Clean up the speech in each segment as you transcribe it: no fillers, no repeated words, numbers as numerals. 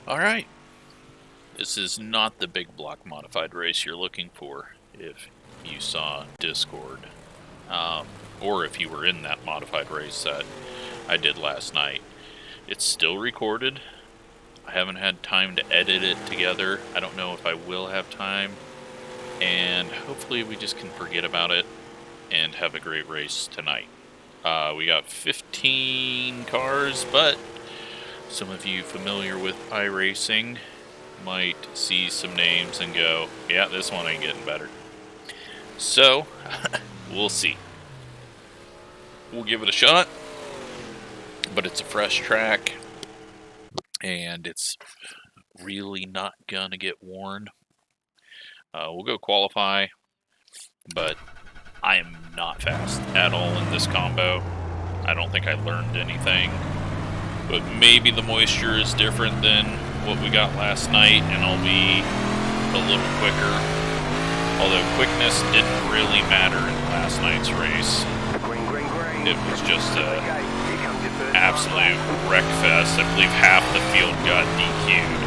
Alright, this is not the big block modified race you're looking for if you saw Discord, or if you were in that modified race that I did last night. It's still recorded. I haven't had time to edit it together. I don't know if I will have time, and hopefully we just can forget about it and have a great race tonight. We got 15 cars, but some of you familiar with iRacing might see some names and go, yeah, this one ain't getting better. So, we'll see. We'll give it a shot, but it's a fresh track, and it's really not gonna get worn. We'll go qualify, but I am not fast at all in this combo. I don't think I learned anything. But maybe the moisture is different than what we got last night, and I'll be a little quicker. Although quickness didn't really matter in last night's race. It was just an absolute wreckfest. I believe half the field got DQ'd.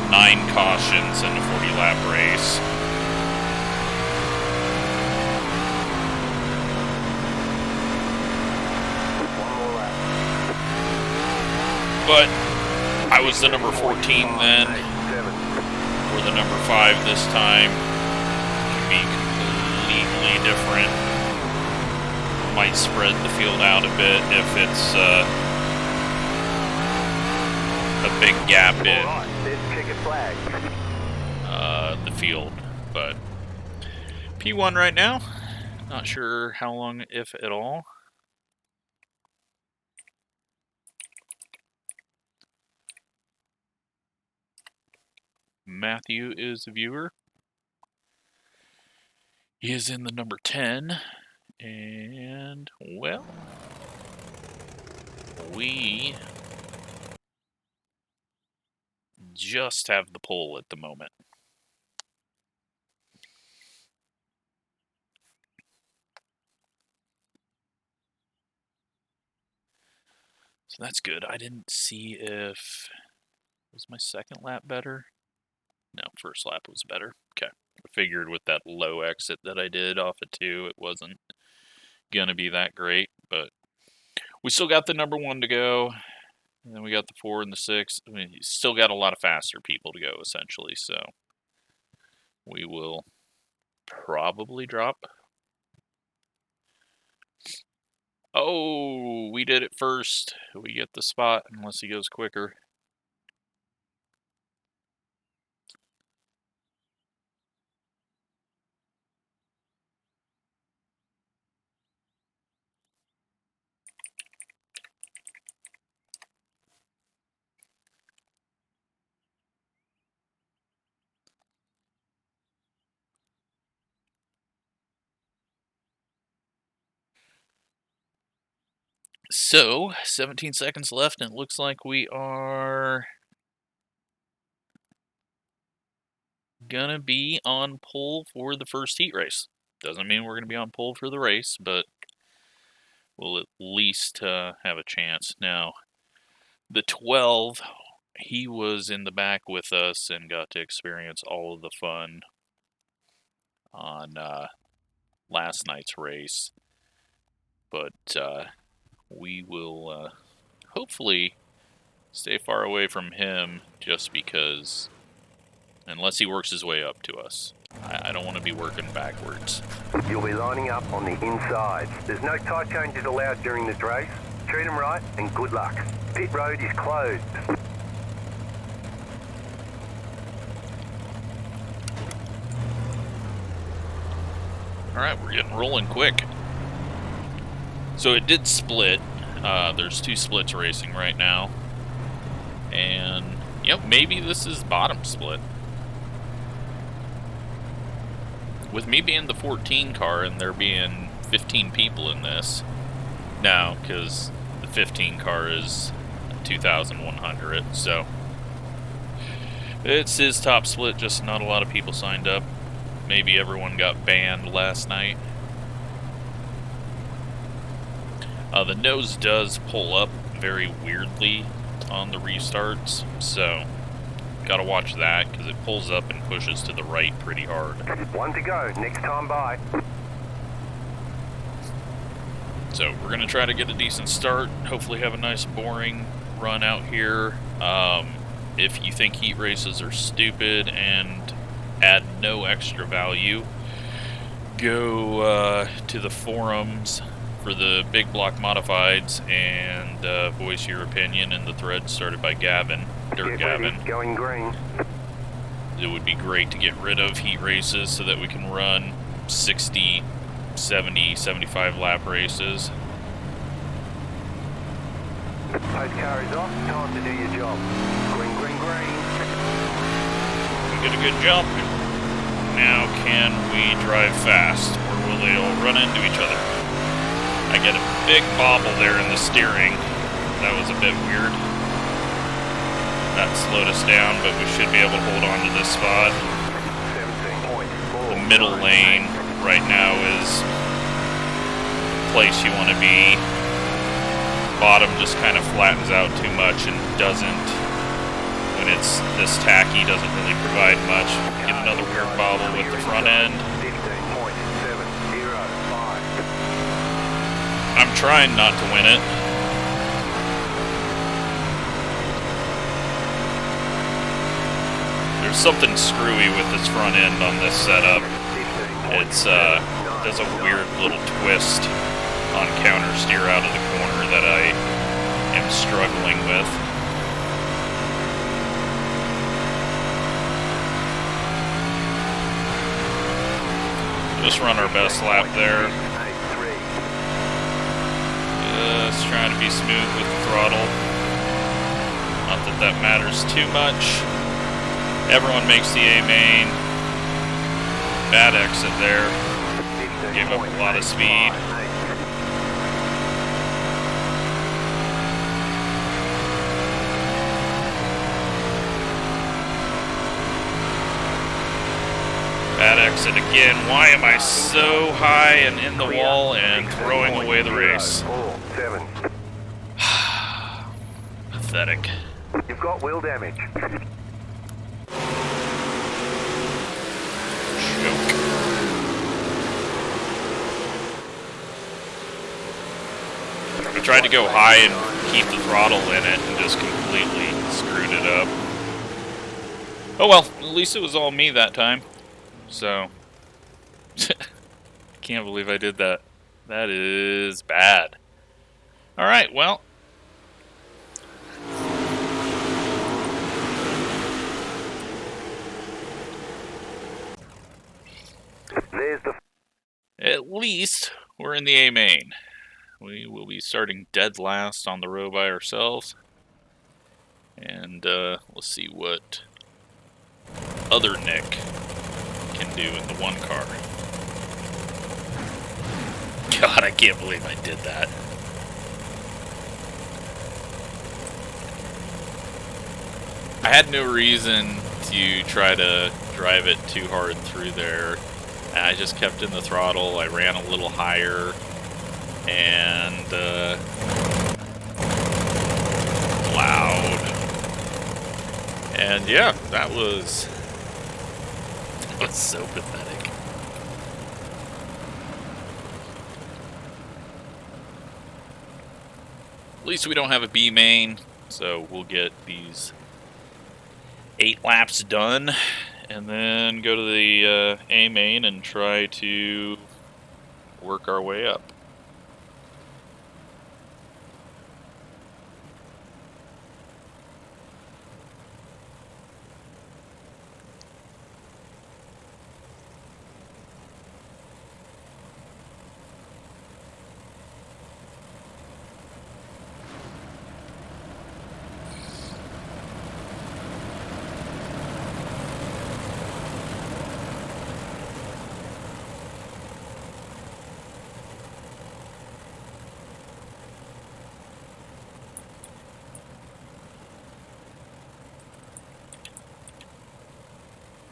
9 cautions in a 40-lap race. But I was the number 14 then, or the number 5 this time. Could be completely different. Might spread the field out a bit if it's a big gap in the field. But P1 right now, not sure how long, if at all. Matthew is a viewer. He is in the number 10. And, well, we just have the pole at the moment. So that's good. I didn't see if... Was my second lap better? No, first lap was better. Okay. I figured with that low exit that I did off of 2, it wasn't going to be that great. But we still got the number 1 to go. And then we got the 4 and the 6. I mean, you still got a lot of faster people to go, essentially. So we will probably drop. Oh, we did it first. We get the spot unless he goes quicker. So, 17 seconds left, and it looks like we are gonna be on pole for the first heat race. Doesn't mean we're gonna be on pole for the race, but we'll at least have a chance. Now, the 12, he was in the back with us and got to experience all of the fun on last night's race. But we will hopefully stay far away from him just because, unless he works his way up to us. I don't want to be working backwards. You'll be lining up on the inside. There's no tight changes allowed during this race. Treat them right and good luck. Pit road is closed. Alright, we're getting rolling quick. So it did split. There's 2 splits racing right now. And, yep, maybe this is bottom split. With me being the 14 car and there being 15 people in this. No, because the 15 car is 2,100, so it's his top split, just not a lot of people signed up. Maybe everyone got banned last night. The nose does pull up very weirdly on the restarts, so gotta watch that because it pulls up and pushes to the right pretty hard. One to go, next time by. So we're gonna try to get a decent start, hopefully have a nice boring run out here. If you think heat races are stupid and add no extra value, go to the forums for the big block modifieds and voice your opinion in the thread started by Gavin, Dirt Gavin. Going green. It would be great to get rid of heat races so that we can run 60, 70, 75 lap races. Post car is off, time to do your job. Green, green, green. We get a good jump. Now can we drive fast, or will they all run into each other? I get a big bobble there in the steering. That was a bit weird. That slowed us down, but we should be able to hold on to this spot. The middle lane right now is the place you want to be. Bottom just kind of flattens out too much and doesn't, when it's this tacky, doesn't really provide much. Get another weird bobble with the front end. 15.705. I'm trying not to win it. There's something screwy with this front end on this setup. It's does a weird little twist on counter steer out of the corner that I am struggling with. Just run our best lap there. Just trying to be smooth with the throttle. Not that that matters too much. Everyone makes the A main. Bad exit there. Gave up a lot of speed. Bad exit again. Why am I so high and in the wall and throwing away the race? Pathetic. You've got wheel damage. Joke. I tried to go high and keep the throttle in it and just completely screwed it up. Oh well, at least it was all me that time. So, can't believe I did that. That is bad. Alright, well. There's the... At least we're in the A main. We will be starting dead last on the row by ourselves. And let's see what other Nick can do in the one car. God, I can't believe I did that. I had no reason to try to drive it too hard through there. I just kept in the throttle. I ran a little higher and loud. And yeah, that was so pathetic. At least we don't have a B main, so we'll get these 8 laps done and then go to the A main and try to work our way up.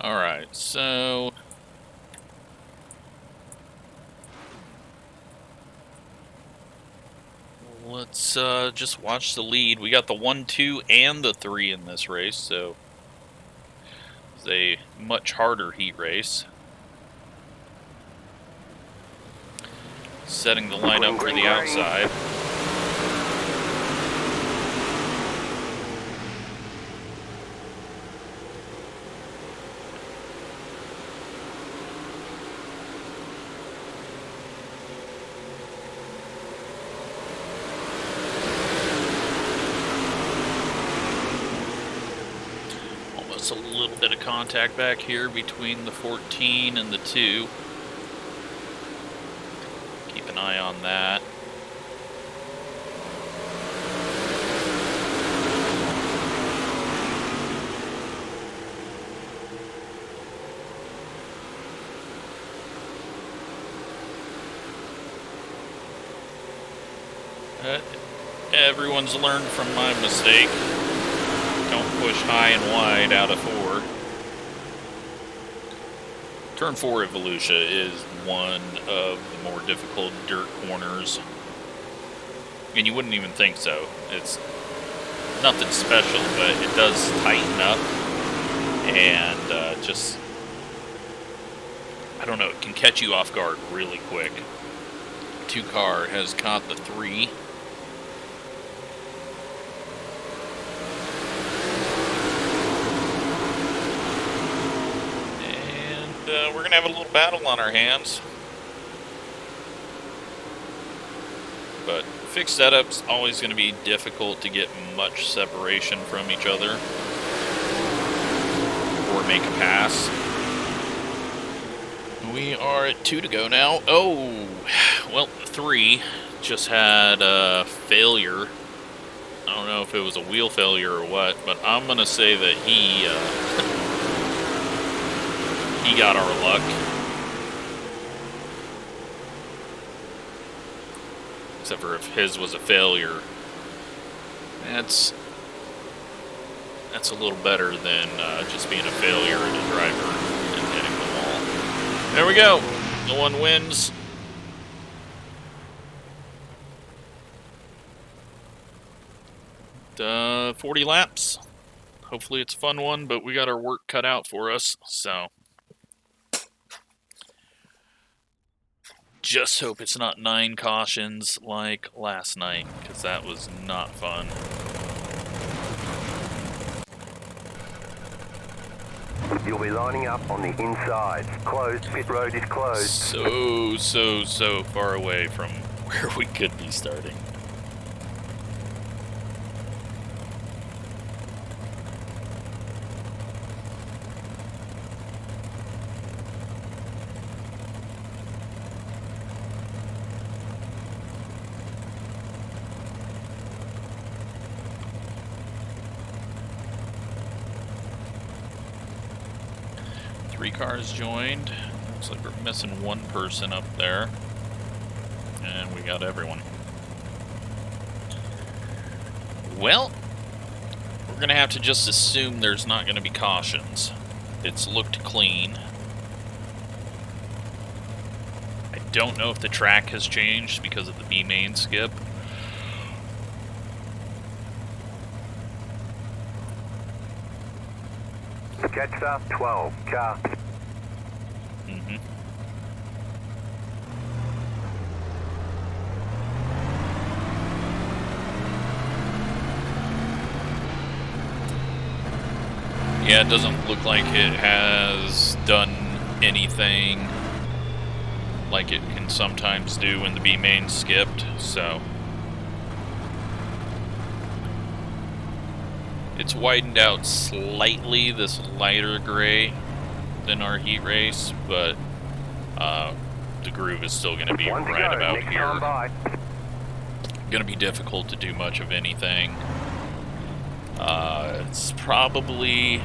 Alright, so let's just watch the lead. We got the 1, 2, and the 3 in this race, so it's a much harder heat race. Setting the lineup for the outside. Almost a little bit of contact back here between the 14 and the 2. Keep an eye on that. Everyone's learned from my mistake. Don't push high and wide out of 4. Turn 4 at Volusia is one of the more difficult dirt corners. And you wouldn't even think so. It's nothing special, but it does tighten up. And just, I don't know, it can catch you off guard really quick. 2 car has caught the 3. We're going to have a little battle on our hands. But fixed setup's always going to be difficult to get much separation from each other. Or make a pass. We are at 2 to go now. Oh, well, 3 just had a failure. I don't know if it was a wheel failure or what, but I'm going to say that he got our luck. Except for if his was a failure. That's a little better than just being a failure as a driver and hitting the wall. There we go. No one wins. The 40 laps. Hopefully it's a fun one, but we got our work cut out for us, so. Just hope it's not 9 cautions like last night, because that was not fun. You'll be lining up on the inside. Closed. Pit road is closed. So far away from where we could be starting. Three cars joined. Looks like we're missing one person up there. And we got everyone. Well, we're going to have to just assume there's not going to be cautions. It's looked clean. I don't know if the track has changed because of the B main skip. Catch up 12, car. Yeah, it doesn't look like it has done anything like it can sometimes do when the B main skipped, so. It's widened out slightly, this lighter gray than our heat race, but the groove is still going to be right about here. Going to be difficult to do much of anything. It's probably...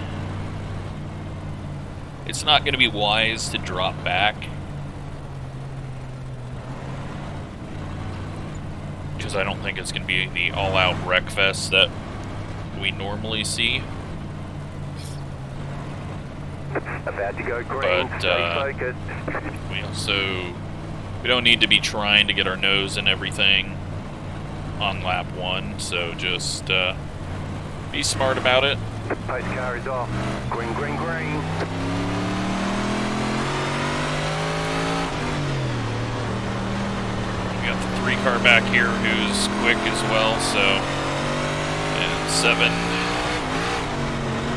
It's not going to be wise to drop back. Because I don't think it's going to be the all-out wreckfest that we normally see. About to go green, but we don't need to be trying to get our nose in everything. on lap 1, so just be smart about it. Pace car is off. Green, green, green. We got the 3 car back here who's quick as well, so, and 7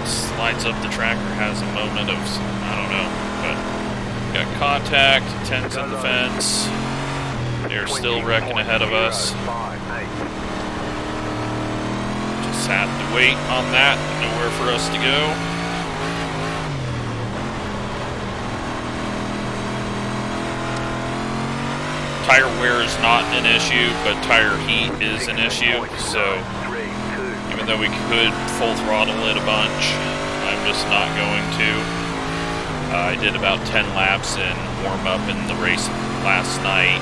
slides up the track or has a moment of, I don't know, but got contact, 10's in the fence. They're still wrecking ahead of us. Just have to wait on that, nowhere for us to go. Tire wear is not an issue, but tire heat is an issue, so even though we could full throttle it a bunch, I'm just not going to. I did about 10 laps in warm-up in the race last night,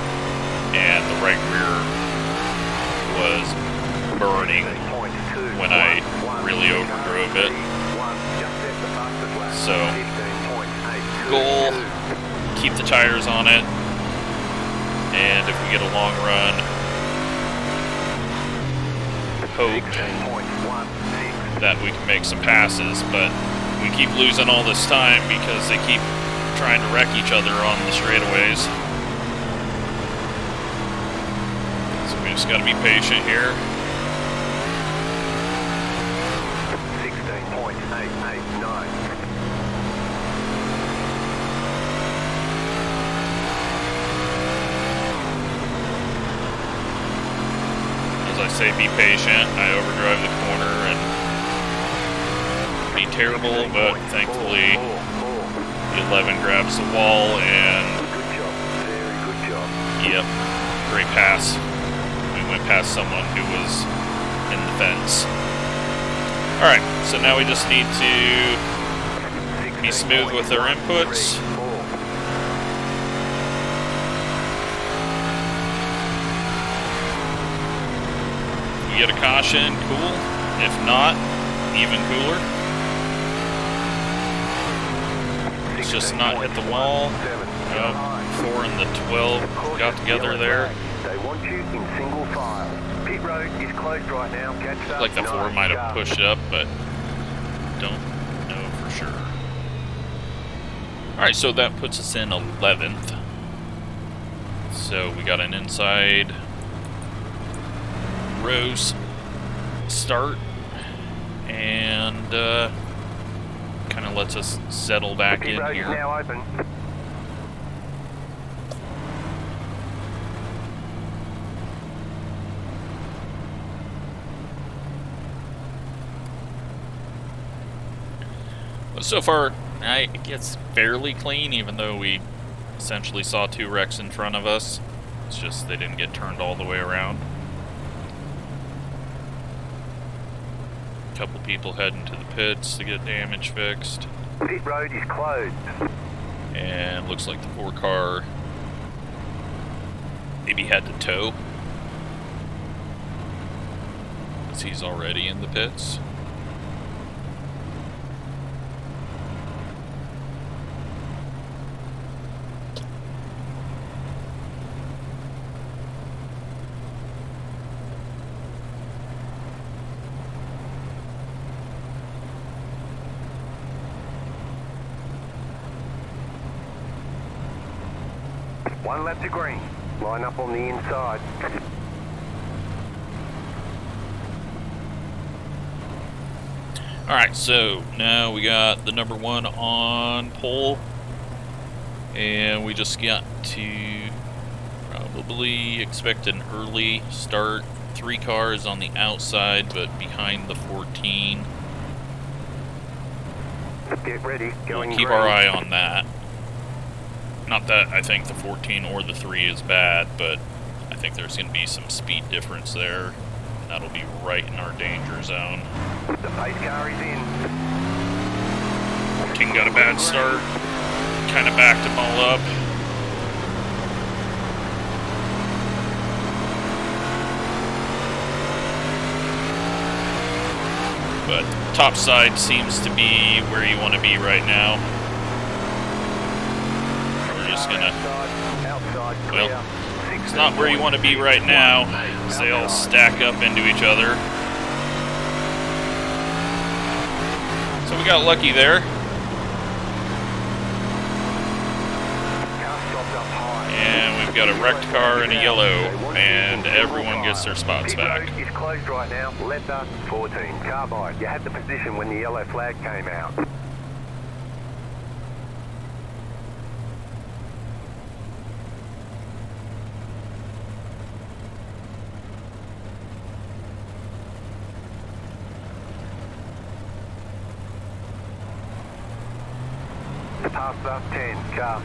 and the right rear was burning when I really overdrove it. So, goal, keep the tires on it, and if we get a long run, hope that we can make some passes, but we keep losing all this time because they keep trying to wreck each other on the straightaways. So we just gotta be patient here. 16.889. As I say, be patient. I overdrive the corner and be terrible, but thankfully the 11 grabs the wall and Good job. Very good job. yep, great pass. We went past someone who was in the fence. Alright, so now we just need to be smooth with our inputs. If we get a caution, cool. If not, even cooler. Let's just not hit the wall. Oh, 4 and the 12 got together there. They want you in single file. Pit road is closed right now. Catch up. Like the 4 might have pushed up, but don't know for sure. Alright, so that puts us in 11th. So we got an inside rows start, and kind of lets us settle back in road here. is now open. But so far, it gets fairly clean, even though we essentially saw 2 wrecks in front of us. It's just they didn't get turned all the way around. A couple people heading to the pits to get damage fixed. Pit road is closed. And looks like the 4 car maybe had to tow, because he's already in the pits. One lap to green. Line up on the inside. Alright, so now we got the number 1 on pole, and we just got to probably expect an early start. 3 cars on the outside, but behind the 14. Get ready. Going We'll keep green. our eye on that. Not that I think the 14 or the 3 is bad, but I think there's going to be some speed difference there. And that'll be right in our danger zone. The pace car is in. King got a bad start. Kind of backed him all up. But top side seems to be where you want to be right now. We're just gonna, Outside, well, clear. It's not where you want to be right now, as they all stack up into each other. So we got lucky there. And we've got a wrecked car and a yellow, and everyone gets their spots back. Pit road is closed right now. Letter 14, carbide. You had the position when the yellow flag came out. Pasta 10, car.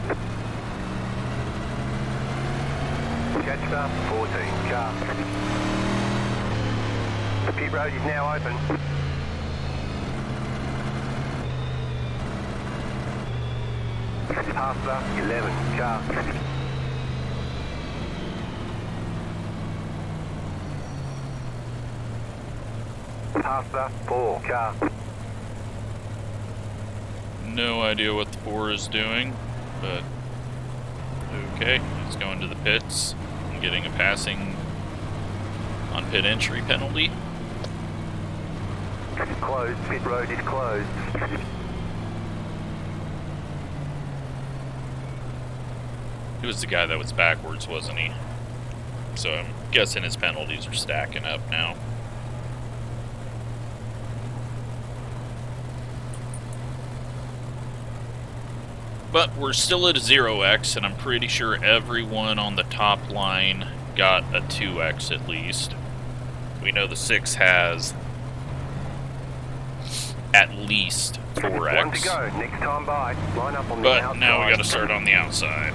Catchster 14, car. The pit road is now open. Pasta 11, car. Pasta 4, car. No idea what the 4 is doing, but okay, he's going to the pits and getting a passing on pit entry penalty. Closed, pit road is closed. He was the guy that was backwards, wasn't he? So I'm guessing his penalties are stacking up now. But we're still at a 0x, and I'm pretty sure everyone on the top line got a 2x at least. We know the 6 has at least 4x. One to go, next time by. Line up on the But outside. now we gotta start on the outside.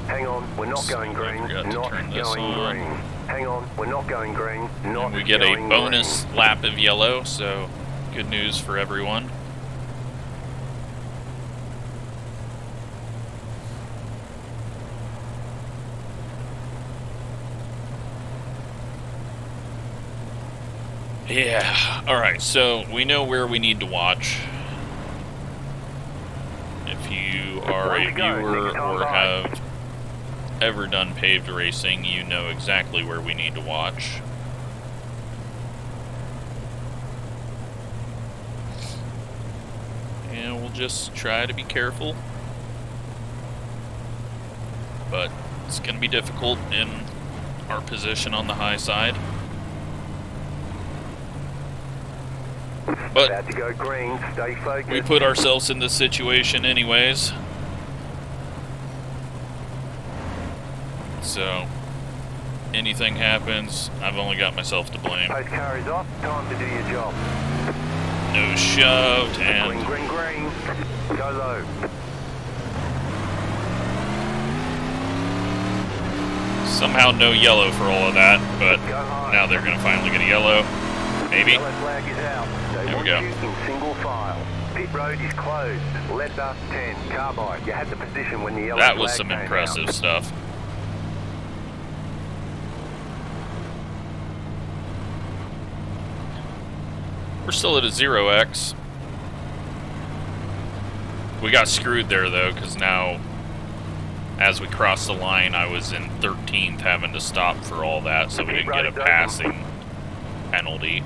Hang on, we're not going green. I forgot to Not turn this going on. green. Hang on, we're not going green. Not And we get a going bonus lap of yellow, so good news for everyone. Yeah, alright, so we know where we need to watch. If you are a viewer or have ever done paved racing, you know exactly where we need to watch. And we'll just try to be careful. But it's going to be difficult in our position on the high side. But About to go green, stay focused. we put ourselves in this situation anyways. So, anything happens, I've only got myself to blame. Post car is off, time to do your job. No shoved, Green, and green, green. Go low. somehow no yellow for all of that, but Go high. now they're going to finally get a yellow. Maybe. Yellow flag is out. They There we want go. you in single file. Pit road is closed. Letter 10, carbide. You had the position when the yellow That was flag some came impressive out. stuff. We're still at a 0x. We got screwed there though, because now as we crossed the line, I was in 13th having to stop for all that, so we didn't get a passing penalty.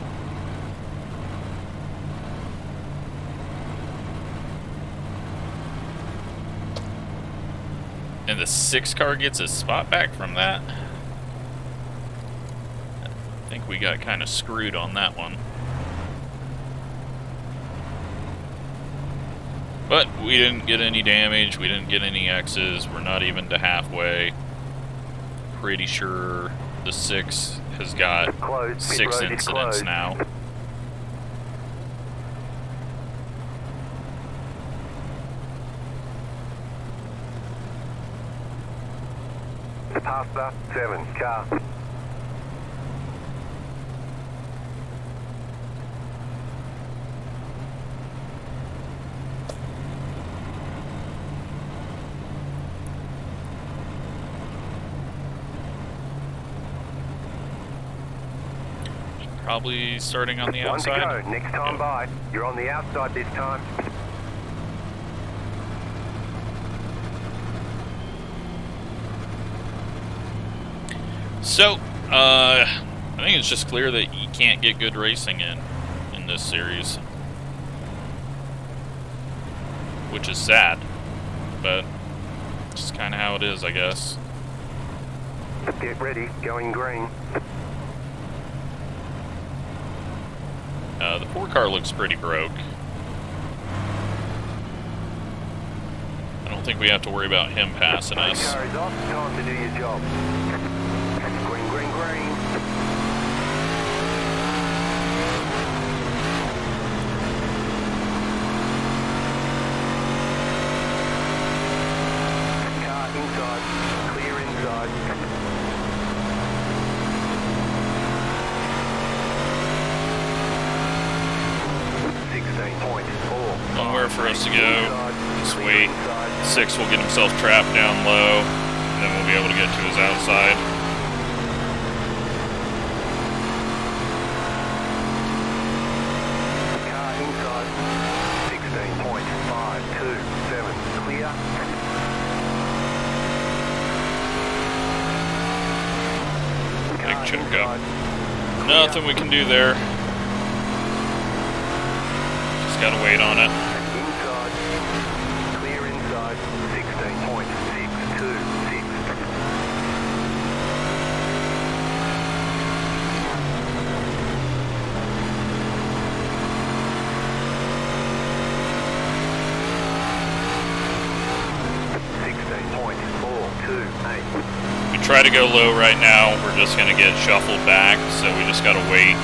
And the 6 car gets a spot back from that. I think we got kind of screwed on that one. But we didn't get any damage, we didn't get any X's, we're not even to halfway. Pretty sure the 6 has got Closed. Pit 6 road is incidents closed. now. Pasta 7, car. Probably starting on the One to outside. go. Next time by. You're on the outside this time. So, I think it's just clear that you can't get good racing in this series. Which is sad, but just kind of how it is, I guess. Get ready. Going green. The 4-car looks pretty broke. I don't think we have to worry about him passing us. Car is off. Time to do your job. Green, green, green. Car inside. Clear inside. Nowhere for us to go. Just wait. 6 will get himself trapped down low, and then we'll be able to get to his outside. Car inside. 16.527. Clear. Big checkup. Nothing we can do there. Just gotta wait on it. Inside. Clear inside. 16.626. We try to go low right now, we're just gonna get shuffled back, so we just gotta wait.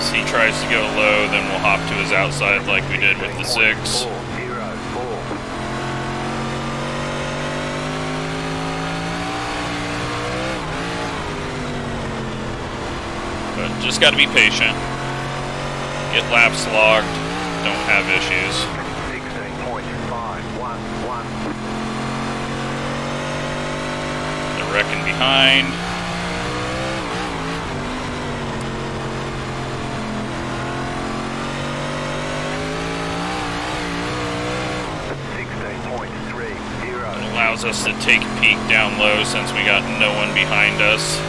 So he tries to go low, then we'll hop to his outside like we did with the 6. But just gotta be patient. Get laps logged, don't have issues. 16.511. They're wrecking behind. It allows us to take a peek down low since we got no one behind us.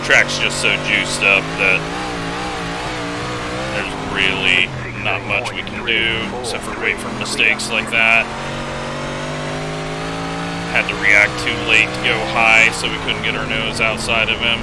Track's just so juiced up that there's really not much we can do except for wait for mistakes like that. Had to react too late to go high, so we couldn't get our nose outside of him.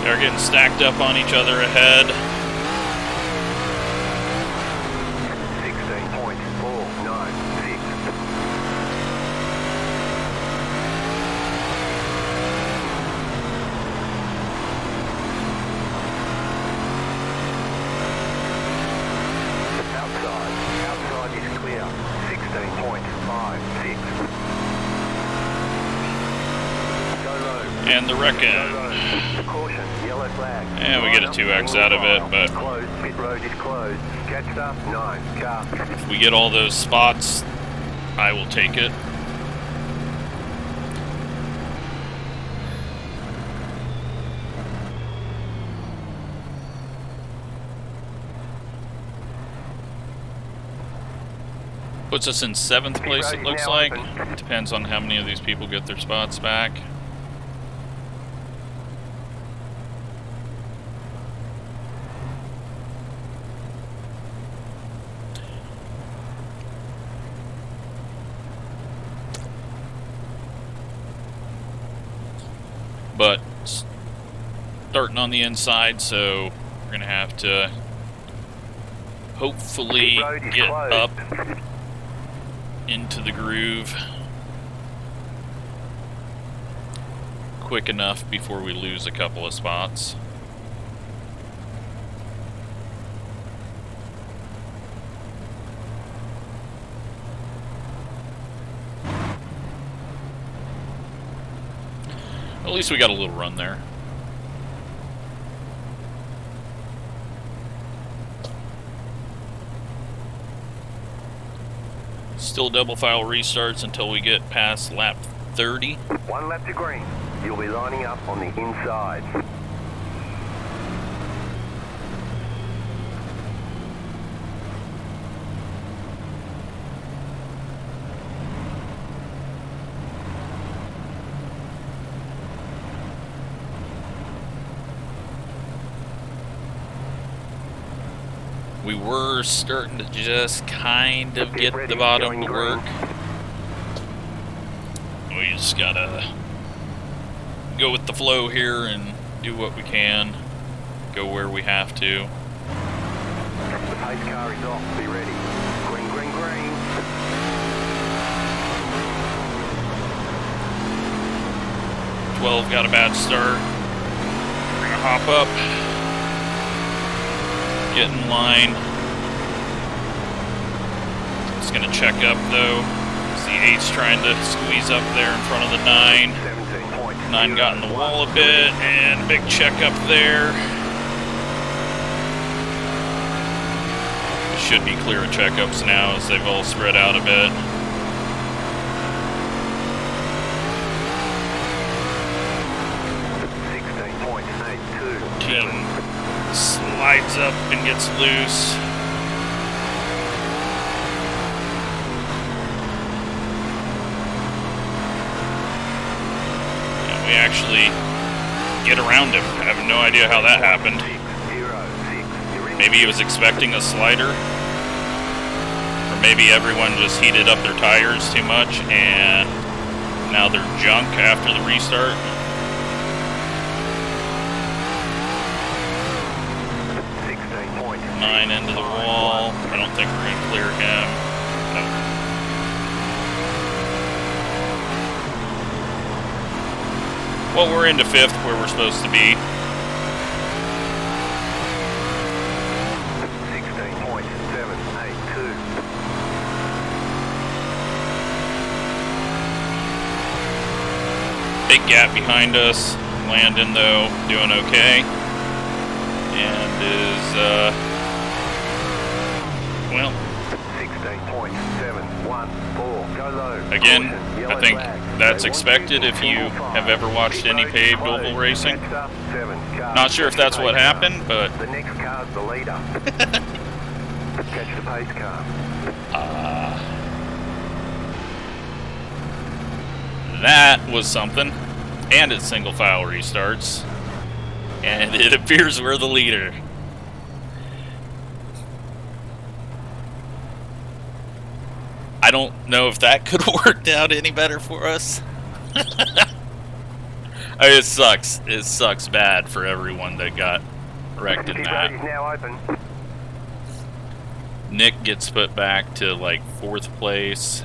They're getting stacked up on each other ahead. 16.496. Outside is clear. 16.56. And the wrecking. Caution, yellow flag. And we get a 2x out of it, but Closed, pit road is closed. Catch up, 9, car. if we get all those spots, I will take it. Puts us in 7th place, it looks like. Depends on how many of these people get their spots back. but starting on the inside, so we're gonna have to hopefully get up into the groove quick enough before we lose a couple of spots. At least we got a little run there. Still double file restarts until we get past lap 30. 1 lap to green. You'll be lining up on the inside. We were starting to just kind of get the bottom to work. We just gotta go with the flow here and do what we can, go where we have to. The pace car is off, be ready. Green, green, green. Got a bad start. We're gonna hop up, get in line. Just gonna check up though. The 8's trying to squeeze up there in front of the 9. 9 got in the wall a bit, and a big check up there. Should be clear of checkups now as they've all spread out a bit. King slides up and gets loose. And we actually get around him. I have no idea how that happened. Maybe he was expecting a slider. Or maybe everyone just heated up their tires too much and now they're junk after the restart. 9 into the wall. I don't think we're going to clear him. No. Well, we're into 5th where we're supposed to be. 16.782. Big gap behind us. Landon, though, doing okay. And is, well, 16.714. Go low. Again, I think that's expected if you have ever watched any paved oval racing. Not sure if that's what happened, but the next car's the leader. Catch the pace car. That was something. And it's single file restarts. And it appears we're the leader. I don't know if that could have worked out any better for us. I mean, it sucks. It sucks bad for everyone that got wrecked in that. Now open. Nick gets put back to like 4th place.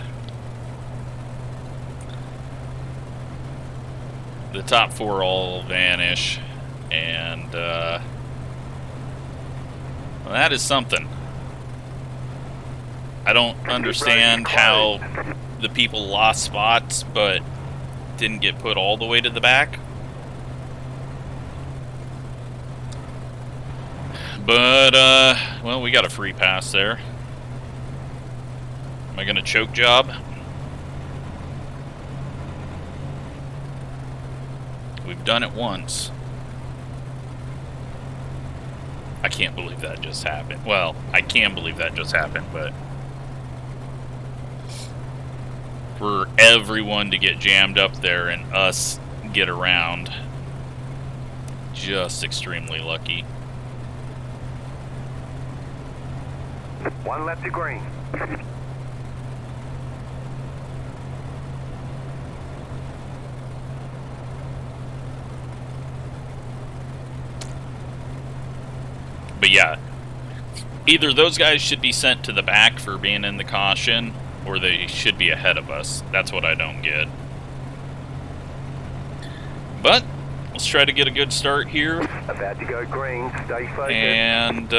The top 4 all vanish. And well, that is something. I don't understand how the people lost spots but didn't get put all the way to the back. But, well, we got a free pass there. Am I gonna choke job? We've done it once. I can't believe that just happened. Well, I can believe that just happened, but for everyone to get jammed up there and us get around, just extremely lucky. 1 lap to green. But yeah, either those guys should be sent to the back for being in the caution, or they should be ahead of us. That's what I don't get. But let's try to get a good start here. About to go green, stay focused. And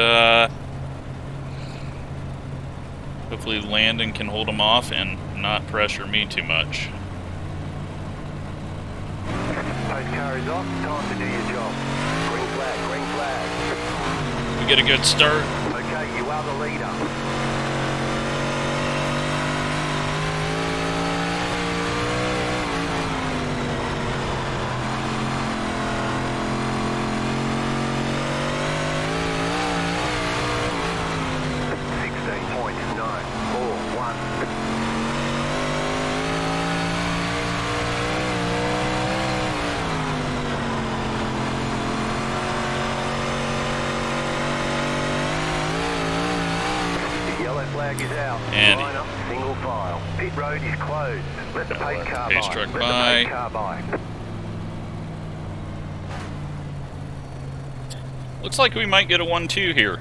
hopefully Landon can hold them off and not pressure me too much. Post car is off, time to do your job. Green flag, green flag. We get a good start. Okay, you are the leader. Is out. And line up, single file. Pit road is closed. Let the pace car pace by. truck Let by. the pace car by. Looks like we might get a 1-2 here.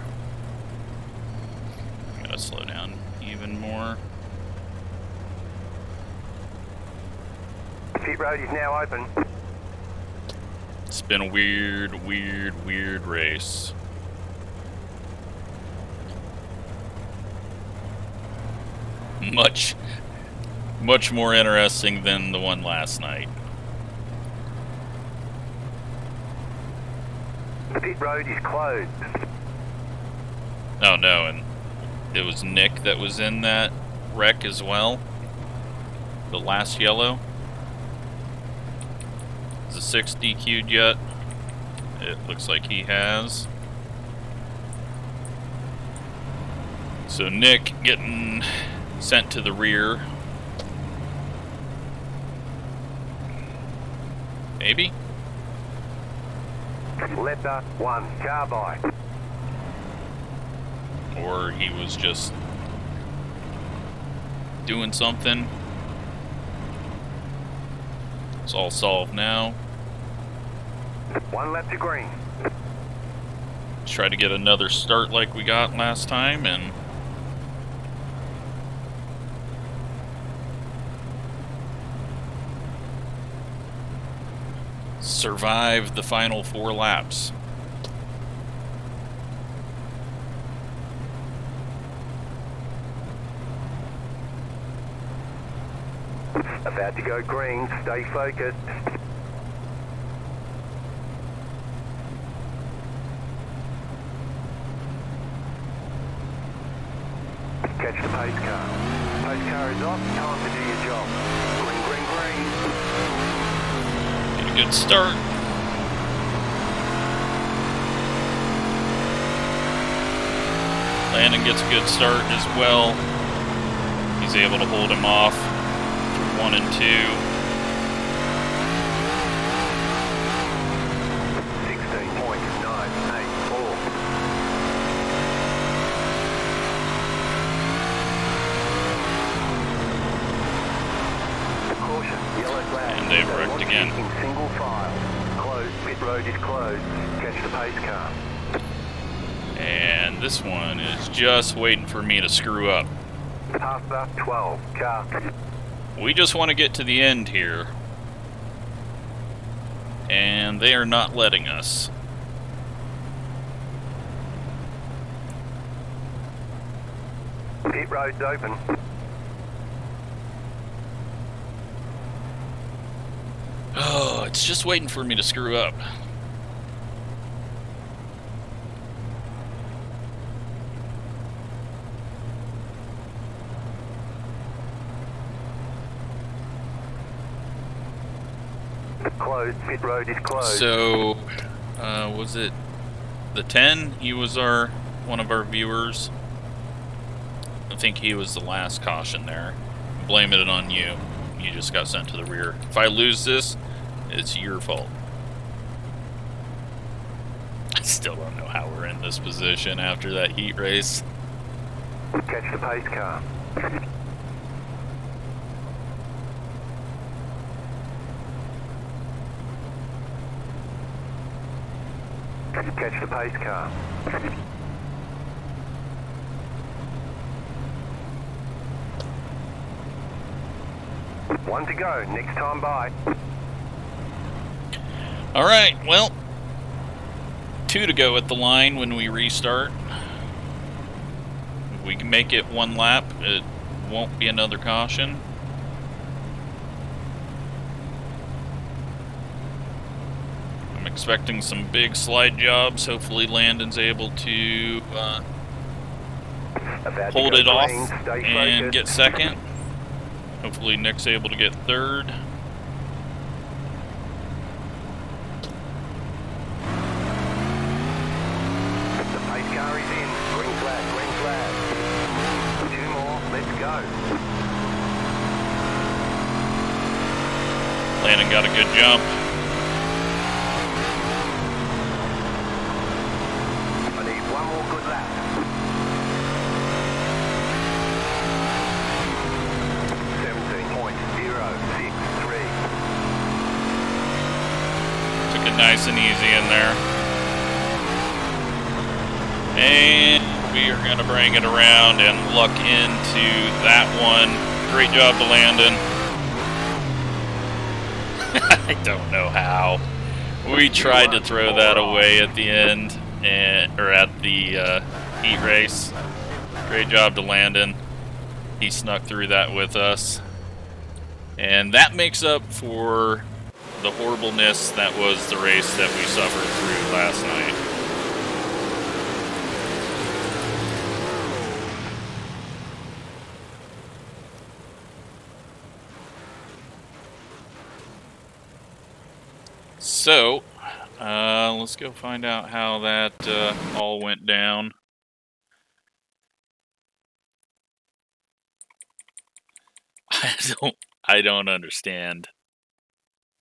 I'm gonna slow down even more. Pit road is now open. It's been a weird race. Much more interesting than the one last night. The pit road is closed. Oh no, and it was Nick that was in that wreck as well. The last yellow. Is the 6 DQ'd yet? It looks like he has. So Nick getting sent to the rear. Maybe? Let the one car by. Or he was just doing something. It's all solved now. One lap to green. Let's try to get another start like we got last time and survive the final 4 laps. About to go green, stay focused. Catch the pace car. Pace car is off, time to do your job. Green, green, green. Get a good start. Landon gets a good start as well. He's able to hold him off through 1 and 2. 16.984. Caution, yellow flag. And they've wrecked again. In single file. Closed, pit road is closed. Catch the pace car. And this one is just waiting for me to screw up. Past the 12 car. We just want to get to the end here. And they are not letting us. Pit road's open. Oh, it's just waiting for me to screw up. Closed, pit road is closed. So, was it the 10? He was one of our viewers. I think he was the last caution there. Blaming it on you. You just got sent to the rear. If I lose this, it's your fault. I still don't know how we're in this position after that heat race. Catch the pace car. Catch the pace car. One to go, next time by. Alright, well, 2 to go at the line when we restart. If we can make it 1 lap, it won't be another caution. I'm expecting some big slide jobs. Hopefully Landon's able to hold it off and get second. Hopefully Nick's able to get third. The pace car is in. Green flag, green flag. 2 more, let's go. Landon got a good jump. I need 1 more good lap. 17.063. Took it nice and easy in there. And we are going to bring it around and luck into that one. Great job to Landon. I don't know how. We tried to throw that away at the end, or at the heat race. Great job to Landon. He snuck through that with us. And that makes up for the horribleness that was the race that we suffered through last night. So, let's go find out how that all went down. I don't understand.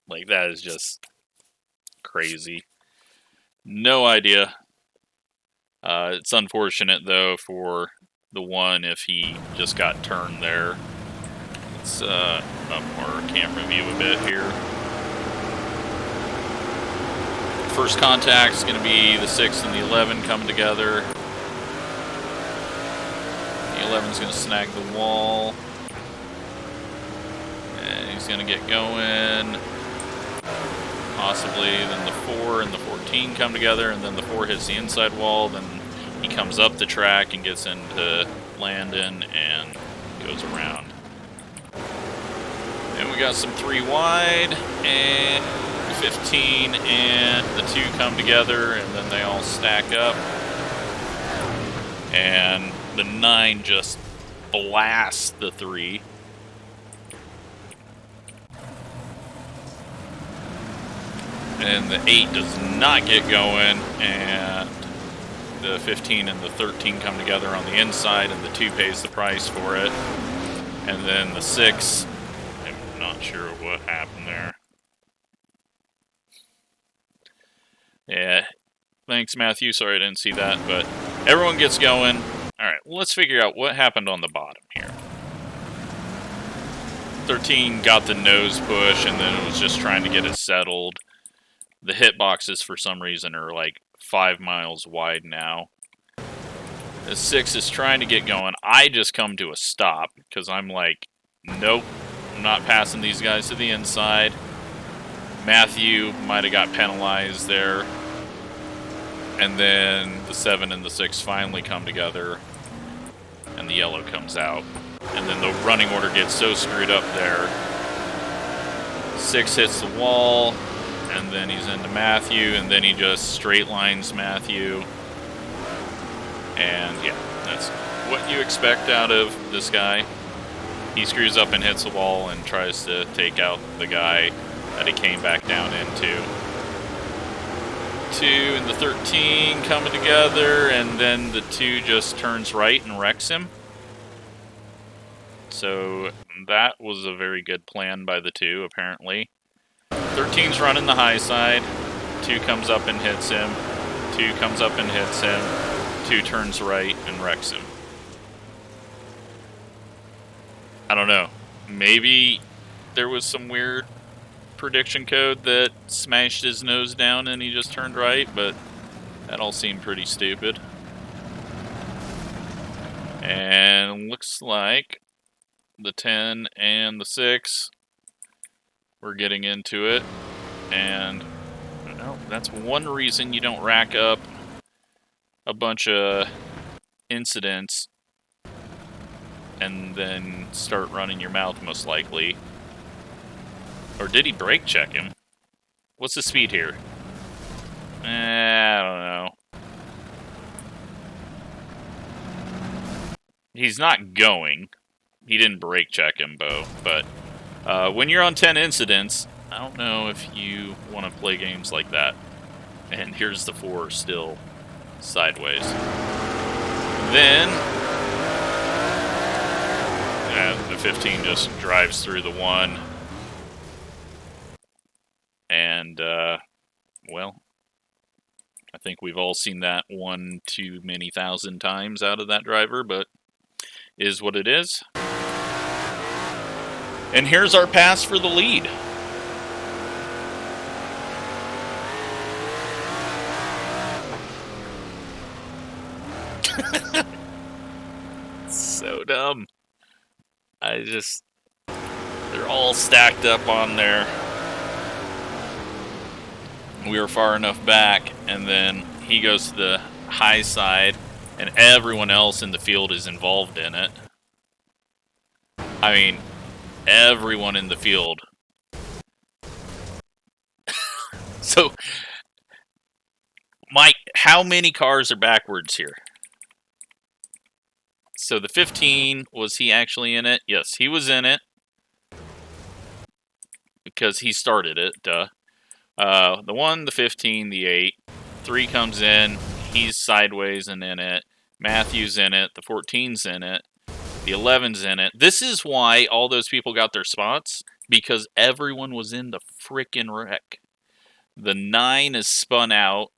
Like, that is just crazy. No idea. It's unfortunate, though, for the one if he just got turned there. Let's up our camera view a bit here. First contact is going to be the 6 and the 11 coming together. The 11 is going to snag the wall. And he's going to get going. Possibly then the 4 and the 14 come together, and then the 4 hits the inside wall. Then he comes up the track and gets into Landon and goes around. And we got some 3 wide, and 15 and the 2 come together, and then they all stack up. And the 9 just blasts the 3. And the 8 does not get going, and the 15 and the 13 come together on the inside, and the 2 pays the price for it. And then the 6, I'm not sure what happened there. Yeah, thanks Matthew, sorry I didn't see that, but everyone gets going. Alright, let's figure out what happened on the bottom here. 13 got the nose push, and then it was just trying to get it settled. The hitboxes, for some reason, are like 5 miles wide now. The 6 is trying to get going. I just come to a stop, because I'm like, nope, I'm not passing these guys to the inside. Matthew might have got penalized there. And then the 7 and the 6 finally come together, and the yellow comes out. And then the running order gets so screwed up there. 6 hits the wall, and then he's into Matthew, and then he just straight lines Matthew. And yeah, that's what you expect out of this guy. He screws up and hits the wall and tries to take out the guy that he came back down into. 2 and the 13 coming together, and then the 2 just turns right and wrecks him. So that was a very good plan by the 2, apparently. 13's running the high side. 2 comes up and hits him. 2 comes up and hits him. 2 turns right and wrecks him. I don't know. Maybe there was some weird prediction code that smashed his nose down and he just turned right, but that all seemed pretty stupid. And looks like the 10 and the 6 we're getting into it, and that's one reason you don't rack up a bunch of incidents and then start running your mouth, most likely. Or did he brake check him? What's the speed here? I don't know. He's not going. He didn't brake check him, Bo. But when you're on 10 incidents, I don't know if you want to play games like that. And here's the 4 still sideways. Then the 15 just drives through the 1. And, well, I think we've all seen that one too many thousand times out of that driver, but is what it is. And here's our pass for the lead. So dumb. They're all stacked up on there. We were far enough back, and then he goes to the high side, and everyone else in the field is involved in it. I mean, everyone in the field. So, Mike, how many cars are backwards here? So the 15, was he actually in it? Yes, he was in it. Because he started it, duh. The 1, the 15, the 8. 3 comes in, he's sideways and in it. Matthew's in it, the 14's in it. The 11's in it. This is why all those people got their spots, because everyone was in the frickin' wreck. The 9 is spun out,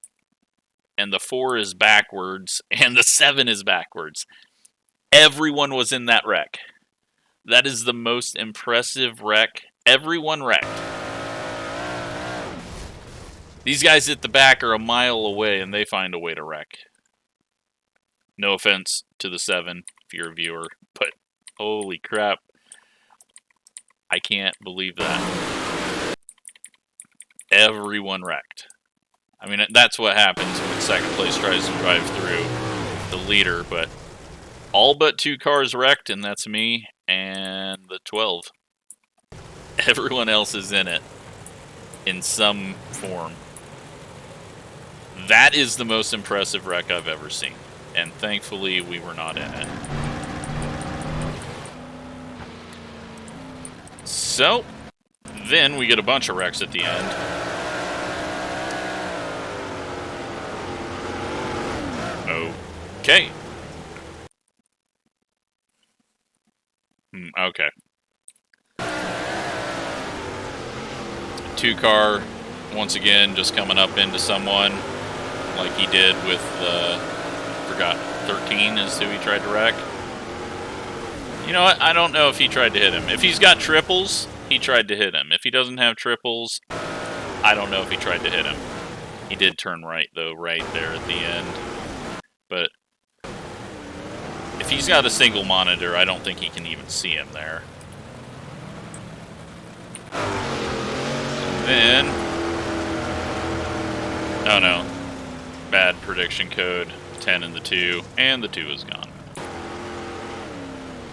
and the 4 is backwards, and the 7 is backwards. Everyone was in that wreck. That is the most impressive wreck. Everyone wrecked. These guys at the back are a mile away, and they find a way to wreck. No offense to the 7, if you're a viewer, but holy crap. I can't believe that. Everyone wrecked. I mean, that's what happens when second place tries to drive through the leader, but all but 2 cars wrecked, and that's me and the 12. Everyone else is in it in some form. That is the most impressive wreck I've ever seen, and thankfully we were not in it. So, then we get a bunch of wrecks at the end. Okay. Okay. 2 car, once again, just coming up into someone, like he did with the, forgot, 13 is who he tried to wreck. You know what? I don't know if he tried to hit him. If he's got triples, he tried to hit him. If he doesn't have triples, I don't know if he tried to hit him. He did turn right, though, right there at the end. But if he's got a single monitor, I don't think he can even see him there. Then, oh no, bad prediction code, 10 and the 2, and the 2 is gone.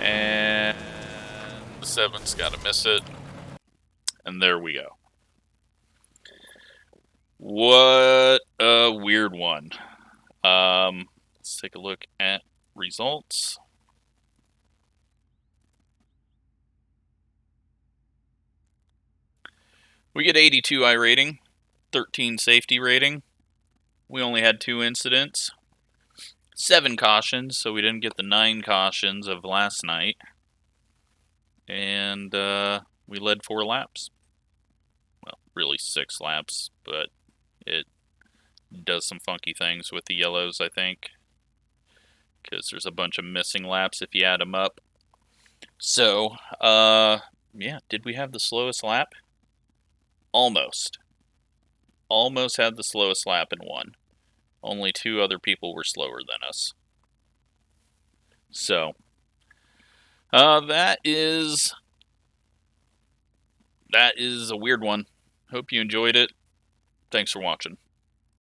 And the 7's got to miss it, and there we go. What a weird one. Let's take a look at results. We get 82 iRating, 13 safety rating. We only had 2 incidents, 7 cautions, so we didn't get the 9 cautions of last night. And we led 4 laps. Well, really 6 laps, but it does some funky things with the yellows, I think. Because there's a bunch of missing laps if you add them up. So, yeah, did we have the slowest lap? Almost. Almost had the slowest lap and won. Only 2 other people were slower than us. So, that is that is a weird one. Hope you enjoyed it. Thanks for watching.